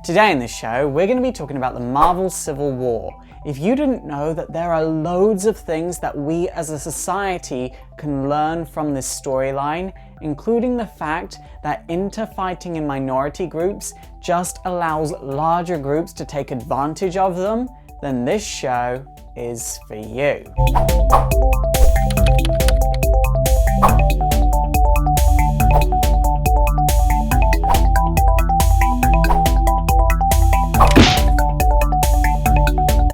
Today in this show, we're going to be talking about the Marvel Civil War. If you didn't know that there are loads of things that we as a society can learn from this storyline, including the fact that interfighting in minority groups just allows larger groups to take advantage of them, then this show is for you.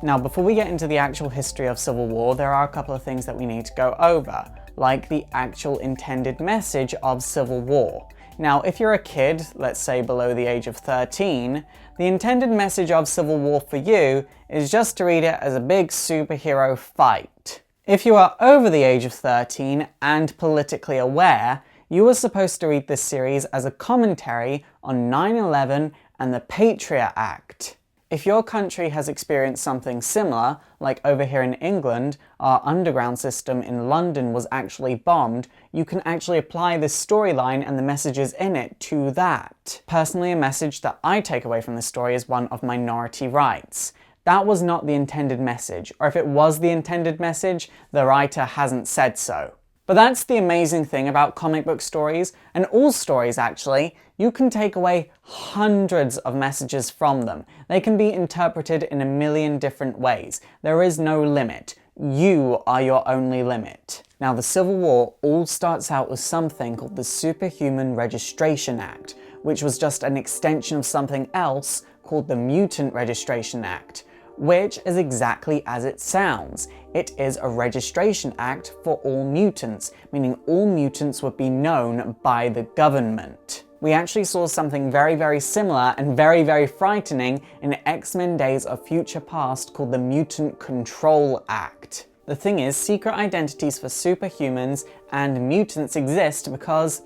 Now, before we get into the actual history of Civil War, there are a couple of things that we need to go over, like the actual intended message of Civil War. Now, if you're a kid, let's say below the age of 13, the intended message of Civil War for you is just to read it as a big superhero fight. If you are over the age of 13 and politically aware, you are supposed to read this series as a commentary on 9/11 and the Patriot Act. If your country has experienced something similar, like over here in England, our underground system in London was actually bombed, you can actually apply this storyline and the messages in it to that. Personally, a message that I take away from this story is one of minority rights. That was not the intended message, or if it was the intended message, the writer hasn't said so. But that's the amazing thing about comic book stories, and all stories actually. You can take away hundreds of messages from them. They can be interpreted in a million different ways. There is no limit. You are your only limit. Now, the Civil War all starts out with something called the Superhuman Registration Act, which was just an extension of something else called the Mutant Registration Act, which is exactly as it sounds. It is a registration act for all mutants, meaning all mutants would be known by the government. We actually saw something very similar and very frightening in X-Men Days of Future Past called the Mutant Control Act. The thing is, secret identities for superhumans and mutants exist because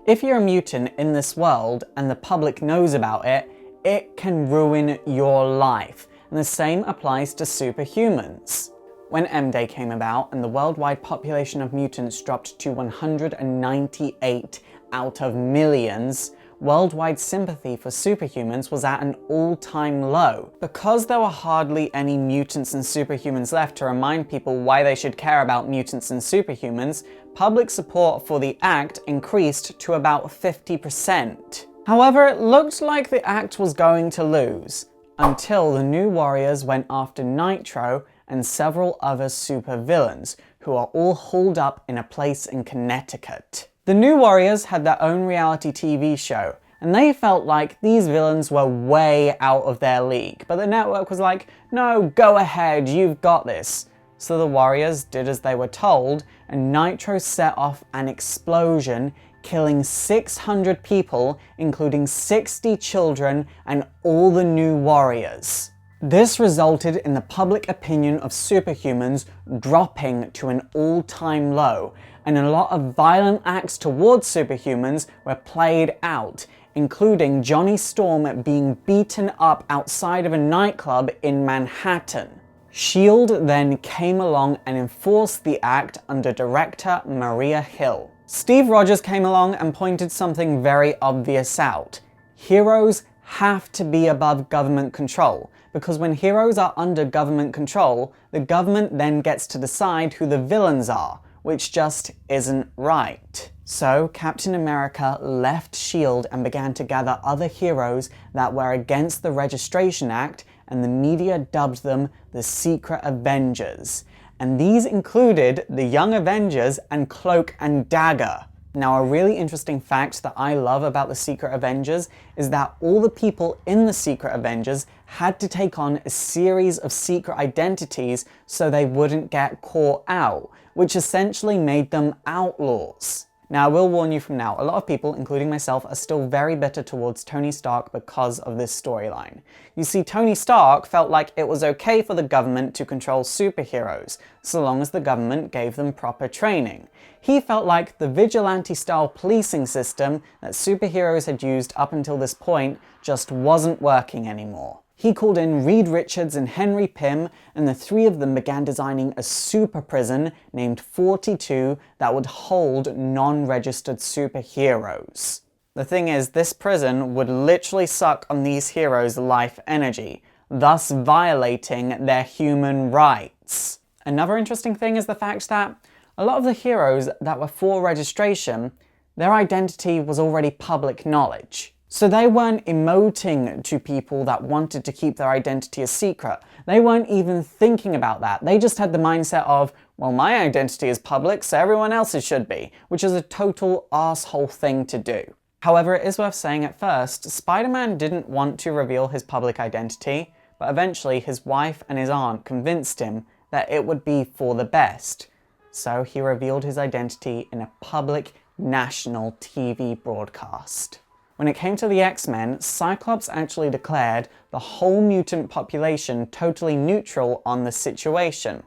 if you're a mutant in this world and the public knows about it, it can ruin your life. And the same applies to superhumans. When M-Day came about and the worldwide population of mutants dropped to 198 out of millions, worldwide sympathy for superhumans was at an all-time low. Because there were hardly any mutants and superhumans left to remind people why they should care about mutants and superhumans, public support for the act increased to about 50%. However, it looked like the act was going to lose, until the New Warriors went after Nitro and several other supervillains, who are all holed up in a place in Connecticut. The New Warriors had their own reality TV show, and they felt like these villains were way out of their league, but the network was like, no, go ahead, you've got this. So the Warriors did as they were told, and Nitro set off an explosion, killing 600 people, including 60 children and all the New Warriors. This resulted in the public opinion of superhumans dropping to an all-time low, and a lot of violent acts towards superhumans were played out, including Johnny Storm being beaten up outside of a nightclub in Manhattan. S.H.I.E.L.D. then came along and enforced the act under director Maria Hill. Steve Rogers came along and pointed something very obvious out. Heroes have to be above government control, because when heroes are under government control, the government then gets to decide who the villains are, which just isn't right. So Captain America left S.H.I.E.L.D. and began to gather other heroes that were against the Registration Act, and the media dubbed them the Secret Avengers. And these included the Young Avengers and Cloak and Dagger. Now, a really interesting fact that I love about the Secret Avengers is that all the people in the Secret Avengers had to take on a series of secret identities so they wouldn't get caught out, which essentially made them outlaws. Now, I will warn you from now, a lot of people, including myself, are still very bitter towards Tony Stark because of this storyline. You see, Tony Stark felt like it was okay for the government to control superheroes, so long as the government gave them proper training. He felt like the vigilante-style policing system that superheroes had used up until this point just wasn't working anymore. He called in Reed Richards and Henry Pym, and the three of them began designing a super prison named 42 that would hold non-registered superheroes. The thing is, this prison would literally suck on these heroes' life energy, thus violating their human rights. Another interesting thing is the fact that a lot of the heroes that were for registration, their identity was already public knowledge. So they weren't emoting to people that wanted to keep their identity a secret. They weren't even thinking about that. They just had the mindset of, well, my identity is public, so everyone else's should be, which is a total asshole thing to do. However, it is worth saying at first, Spider-Man didn't want to reveal his public identity, but eventually his wife and his aunt convinced him that it would be for the best. So he revealed his identity in a public national TV broadcast. When it came to the X-Men, Cyclops actually declared the whole mutant population totally neutral on the situation.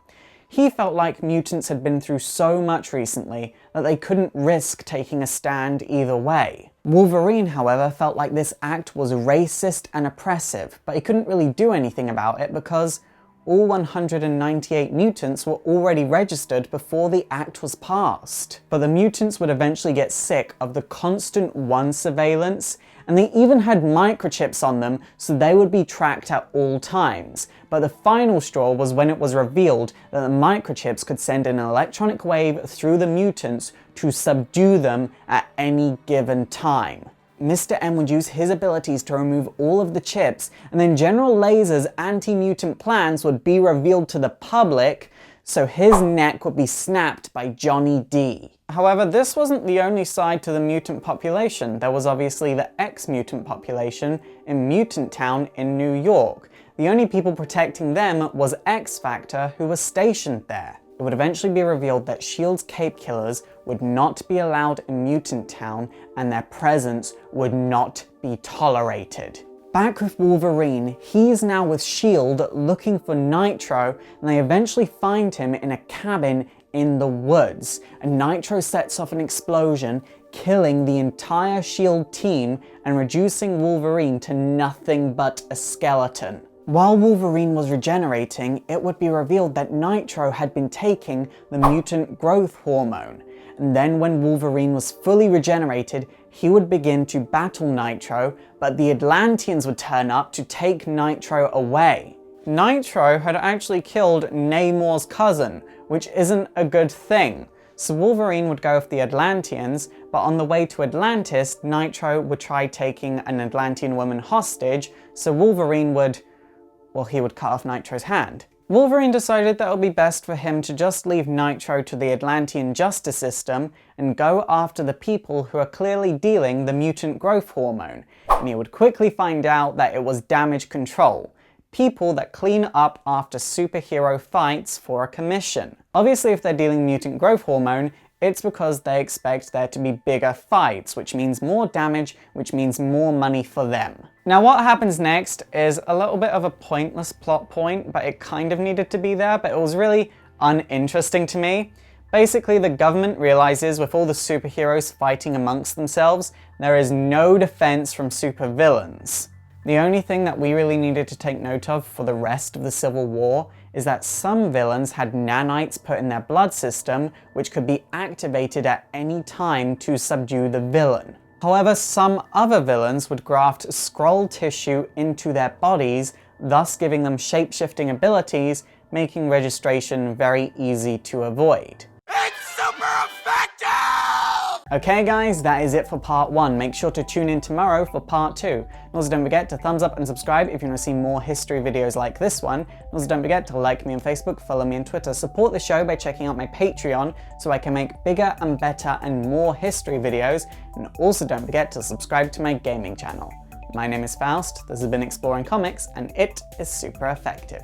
He felt like mutants had been through so much recently that they couldn't risk taking a stand either way. Wolverine, however, felt like this act was racist and oppressive, but he couldn't really do anything about it because all 198 mutants were already registered before the act was passed. But the mutants would eventually get sick of the constant one surveillance, and they even had microchips on them so they would be tracked at all times. But the final straw was when it was revealed that the microchips could send an electronic wave through the mutants to subdue them at any given time. Mr. M would use his abilities to remove all of the chips, and then General Laser's anti-mutant plans would be revealed to the public, so his neck would be snapped by Johnny D. However, this wasn't the only side to the mutant population. There was obviously the ex-mutant population in Mutant Town in New York. The only people protecting them was XFactor, who was stationed there. It would eventually be revealed that S.H.I.E.L.D.'s Cape Killers would not be allowed in Mutant Town, and their presence would not be tolerated. Back with Wolverine, he is now with S.H.I.E.L.D. looking for Nitro, and they eventually find him in a cabin in the woods. And Nitro sets off an explosion, killing the entire S.H.I.E.L.D. team and reducing Wolverine to nothing but a skeleton. While Wolverine was regenerating, it would be revealed that Nitro had been taking the mutant growth hormone. And then when Wolverine was fully regenerated, he would begin to battle Nitro, but the Atlanteans would turn up to take Nitro away. Nitro had actually killed Namor's cousin, which isn't a good thing. So Wolverine would go with the Atlanteans, but on the way to Atlantis, Nitro would try taking an Atlantean woman hostage, so Wolverine would, well, he would cut off Nitro's hand. Wolverine decided that it would be best for him to just leave Nitro to the Atlantean justice system and go after the people who are clearly dealing the mutant growth hormone, and he would quickly find out that it was Damage Control, people that clean up after superhero fights for a commission. Obviously, if they're dealing mutant growth hormone, it's because they expect there to be bigger fights, which means more damage, which means more money for them. Now what happens next is a little bit of a pointless plot point, but it kind of needed to be there, but it was really uninteresting to me. Basically, the government realizes with all the superheroes fighting amongst themselves, there is no defense from supervillains. The only thing that we really needed to take note of for the rest of the Civil War is that some villains had nanites put in their blood system, which could be activated at any time to subdue the villain. However, some other villains would graft scroll tissue into their bodies, thus giving them shape-shifting abilities, making registration very easy to avoid. It's super effective! Okay guys, that is it for part 1. Make sure to tune in tomorrow for part 2. And also don't forget to thumbs up and subscribe if you want to see more history videos like this one. And also don't forget to like me on Facebook, follow me on Twitter, support the show by checking out my Patreon so I can make bigger and better and more history videos. And also don't forget to subscribe to my gaming channel. My name is Faust, this has been Exploring Comics, and it is super effective.